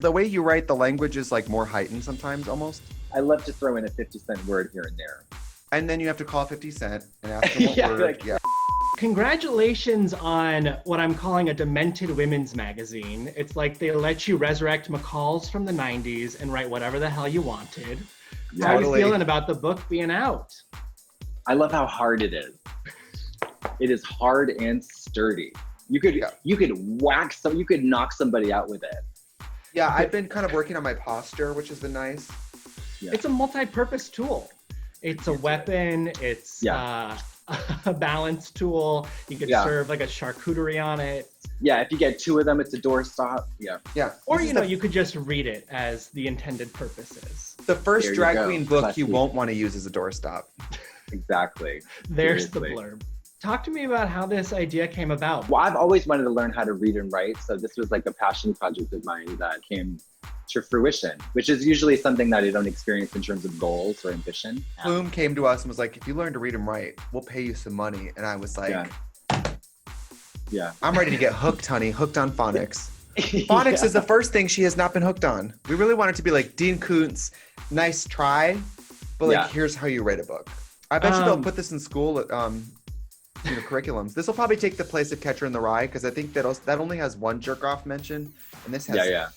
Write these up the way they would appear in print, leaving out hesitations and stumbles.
The way you write the language is like more heightened sometimes almost. I love to throw in a 50-cent word here and there. And then you have to call 50 Cent and ask him what word. Like, yeah. Congratulations on what I'm calling a demented women's magazine. It's like they let you resurrect McCall's from the 90s and write whatever the hell you wanted. How are you feeling about the book being out? I love how hard it is. It is hard and sturdy. You could knock somebody out with it. Yeah, I've been kind of working on my posture, which has been nice. Yeah. It's a multi-purpose tool. It's a weapon. It's a balance tool. You could serve like a charcuterie on it. Yeah, if you get two of them, it's a doorstop. Yeah. Or you could just read it as the intended purpose is. The first drag queen book you won't want to use as a doorstop. Exactly. There's the blurb. Talk to me about how this idea came about. Well, I've always wanted to learn how to read and write, so this was like a passion project of mine that came to fruition, which is usually something that I don't experience in terms of goals or ambition. Bloom came to us and was like, if you learn to read and write, we'll pay you some money. And I was like, yeah. I'm ready to get hooked, honey, hooked on phonics. Phonics is the first thing she has not been hooked on. We really want it to be like Dean Koontz, nice try, but like, here's how you write a book. I bet you they'll put this in school curriculums. This will probably take the place of Catcher in the Rye because I think that only has one jerk off mention, and this has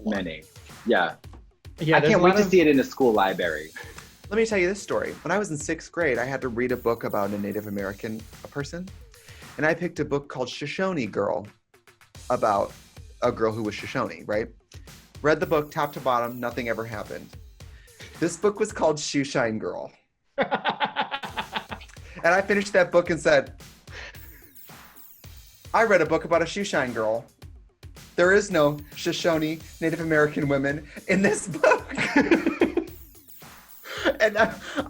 many. Yeah. I can't wait to see it in a school library. Let me tell you this story. When I was in 6th grade, I had to read a book about a Native American person, and I picked a book called Shoshone Girl about a girl who was Shoshone, right? Read the book top to bottom, nothing ever happened. This book was called Shoeshine Girl. And I finished that book and said, I read a book about a shoeshine girl. There is no Shoshone Native American women in this book. And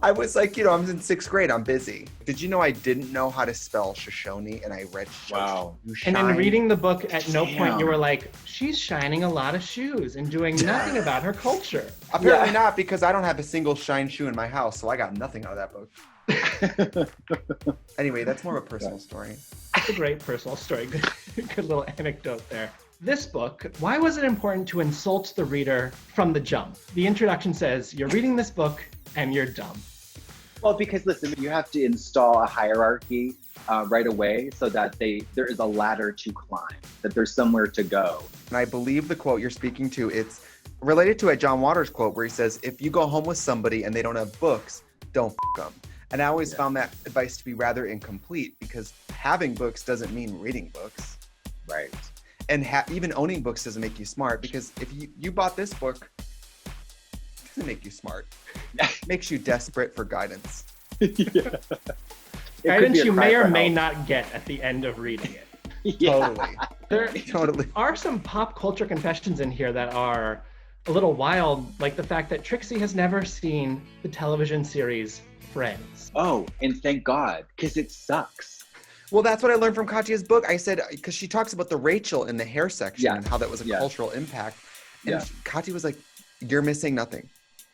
I was like, I'm in 6th grade, I'm busy. Did you know I didn't know how to spell Shoshone and I read Wow. And in reading the book, at no point you were like, she's shining a lot of shoes and doing nothing about her culture. Apparently not, because I don't have a single shine shoe in my house, so I got nothing out of that book. Anyway, that's more of a personal story. It's a great personal story. Good little anecdote there. This book, why was it important to insult the reader from the jump? The introduction says, you're reading this book and you're dumb. Well, because listen, you have to install a hierarchy right away so that there is a ladder to climb, that there's somewhere to go. And I believe the quote you're speaking to, it's related to a John Waters quote where he says, if you go home with somebody and they don't have books, don't f them. And I always found that advice to be rather incomplete because having books doesn't mean reading books. Right. And even owning books doesn't make you smart because if you bought this book, it doesn't make you smart. It makes you desperate for guidance. Guidance you may or may not get at the end of reading it. Totally. There Totally. are some pop culture confessions in here that are a little wild, like the fact that Trixie has never seen the television series Friends. Oh, and thank God, because it sucks. Well, that's what I learned from Katya's book. I said, because she talks about the Rachel in the hair section and how that was a cultural impact. And Katya was like, you're missing nothing.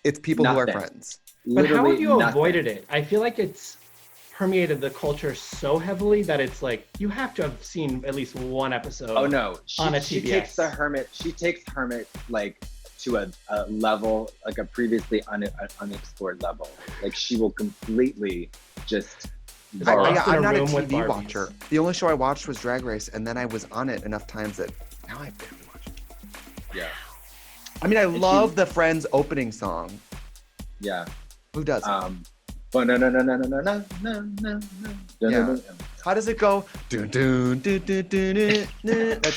It's people who are friends. But how have you avoided it? I feel like it's permeated the culture so heavily that it's like, you have to have seen at least one episode on a TBS. She takes Hermit like to a level, like a previously unexplored level. Like she will completely just... I'm not a TV watcher. The only show I watched was Drag Race, and then I was on it enough times that now I barely watch it. Yeah. I mean, I love the Friends opening song. Yeah. Who does? Yeah. How does it go? That's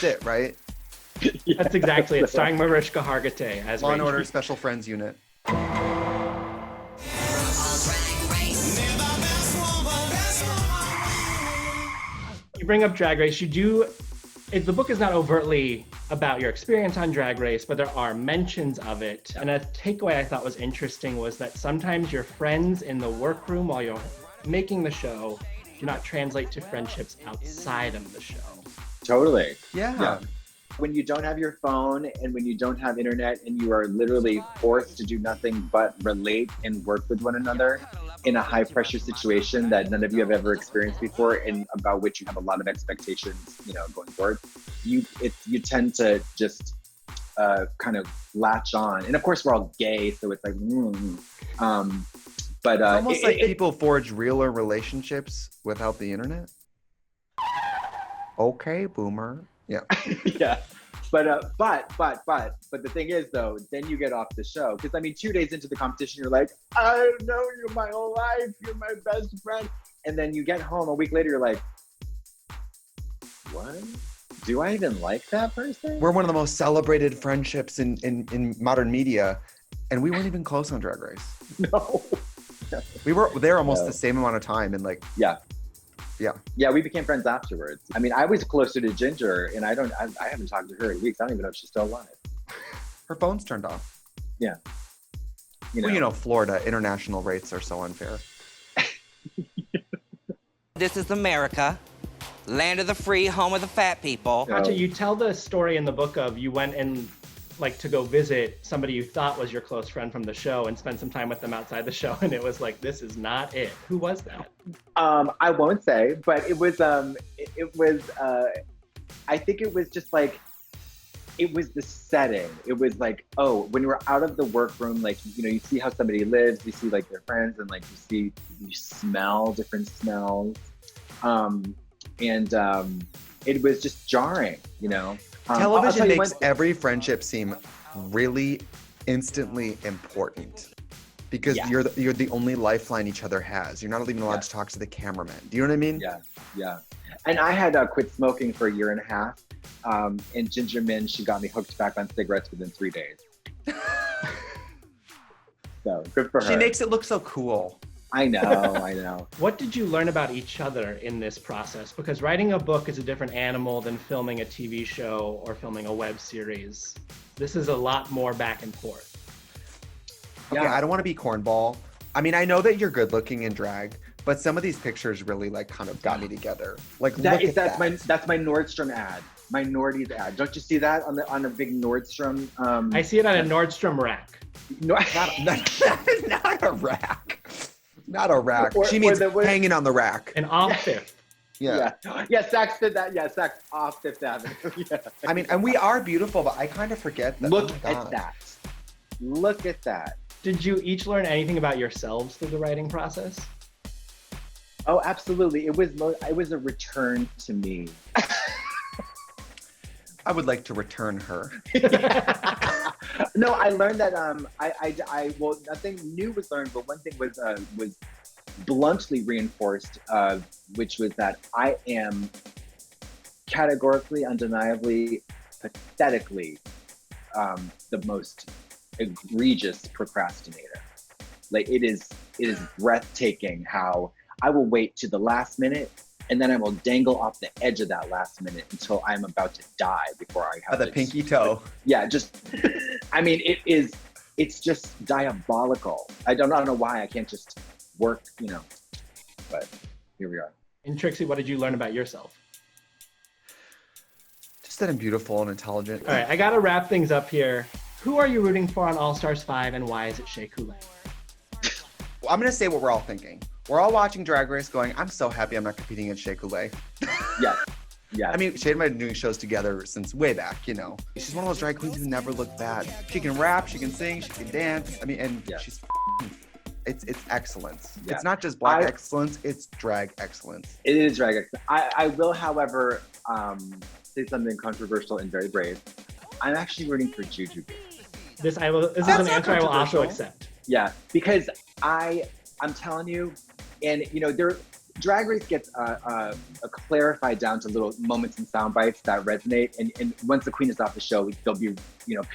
it, right? That's exactly it. Starring Mariska Hargitay as Law and Rachel. Order Special Friends Unit. You bring up Drag Race. The book is not overtly about your experience on Drag Race, but there are mentions of it. And a takeaway I thought was interesting was that sometimes your friends in the workroom while you're making the show do not translate to friendships outside of the show. Totally. Yeah. When you don't have your phone and when you don't have internet and you are literally forced to do nothing but relate and work with one another in a high pressure situation that none of you have ever experienced before and about which you have a lot of expectations, going forward, you tend to just kind of latch on. And of course, we're all gay, so it's like, but it's almost like people forge realer relationships without the internet. Okay, boomer. Yeah. Yeah. But the thing is, though, then you get off the show. Because, I mean, 2 days into the competition, you're like, I know you my whole life. You're my best friend. And then you get home a week later, you're like, what? Do I even like that person? We're one of the most celebrated friendships in modern media. And we weren't even close on Drag Race. No. We were there almost the same amount of time. And like, yeah. Yeah. Yeah, we became friends afterwards. I mean, I was closer to Ginger, and I haven't talked to her in weeks. I don't even know if she's still alive. Her phone's turned off. Yeah. Well, Florida, international rates are so unfair. This is America, land of the free, home of the fat people. Katya, you tell the story in the book of you went and like to go visit somebody you thought was your close friend from the show and spend some time with them outside the show, and it was like, this is not it. Who was that? I won't say, but it was I think it was just like, it was the setting. It was like, oh, when we're out of the workroom, like, you see how somebody lives, you see like their friends, and like you smell different smells. It was just jarring, Television makes every friendship seem really instantly important because you're the only lifeline each other has. You're not even allowed to talk to the cameraman. Do you know what I mean? Yeah. And I had quit smoking for a year and a half. And Ginger Min, she got me hooked back on cigarettes within 3 days. So good for her. She makes it look so cool. I know. What did you learn about each other in this process? Because writing a book is a different animal than filming a TV show or filming a web series. This is a lot more back and forth. Okay, I don't want to be cornball. I mean, I know that you're good looking in drag, but some of these pictures really like kind of got me together. Like that's my Nordstrom ad. My Nordy's ad. Don't you see that on a big Nordstrom? I see it on a Nordstrom rack. No, not a rack. Not a rack. She means hanging on the rack. An off Fifth. Yeah, Saks did that. Yeah, Saks off Fifth Avenue. Yeah. I mean, and we are beautiful, but I kind of forget that. Look at that. Did you each learn anything about yourselves through the writing process? Oh, absolutely. It was a return to me. I would like to return her. No, I learned that well, nothing new was learned, but one thing was bluntly reinforced, which was that I am categorically, undeniably, pathetically the most egregious procrastinator. Like it is breathtaking how I will wait to the last minute, and then I will dangle off the edge of that last minute until I'm about to die before I have the pinky toe. Yeah, just, I mean, it's just diabolical. I don't know why I can't just work, but here we are. And Trixie, what did you learn about yourself? Just that I'm beautiful and intelligent. All right, I gotta wrap things up here. Who are you rooting for on All Stars 5, and why is it Shea Coulee? Well, I'm gonna say what we're all thinking. We're all watching Drag Race going, I'm so happy I'm not competing against Shea Coulee. Yeah. I mean, Shea and I have been doing shows together since way back, She's one of those drag queens who never look bad. She can rap, she can sing, she can dance. I mean, and she's it's excellence. Yeah. It's not just black excellence, it's drag excellence. It is drag excellence. I will, however, say something controversial and very brave. I'm actually rooting for Juju. This is an answer I will also accept. Yeah, because I'm telling you, and Drag Race gets clarified down to little moments and sound bites that resonate, and once the queen is off the show, they'll be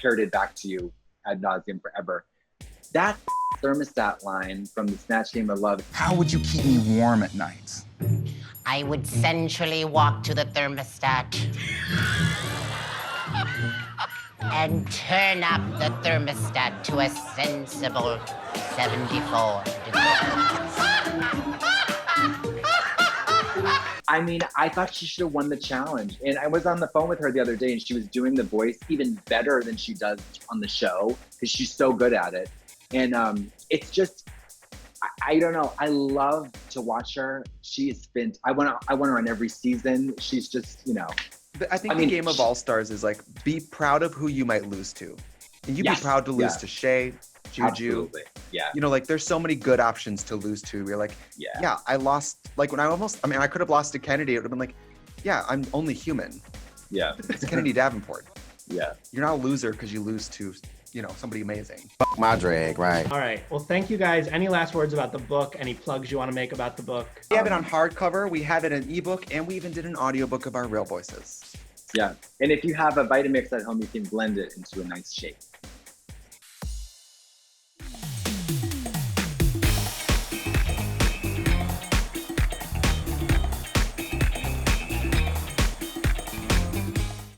parroted back to you ad nauseum forever. That thermostat line from the Snatch Game of Love. How would you keep me warm at night? I would sensually walk to the thermostat and turn up the thermostat to a sensible 74 degrees. I mean, I thought she should have won the challenge. And I was on the phone with her the other day, and she was doing the voice even better than she does on the show because she's so good at it. And it's just, I don't know. I love to watch her. She is I want her on every season. She's just, I think the game of All-Stars is like, be proud of who you might lose to. And you'd be proud to lose to Shea, Juju. Absolutely. Yeah. You know, like there's so many good options to lose to. You're like, yeah, I lost. Like when I could have lost to Kennedy. It would have been like, yeah, I'm only human. Yeah. It's Kennedy Davenport. Yeah. You're not a loser because you lose to, you know, somebody amazing. Fuck my drag, right? All right. Well, thank you guys. Any last words about the book? Any plugs you want to make about the book? We have it on hardcover. We have it in ebook, and we even did an audiobook of our real voices. Yeah. And if you have a Vitamix at home, you can blend it into a nice shake.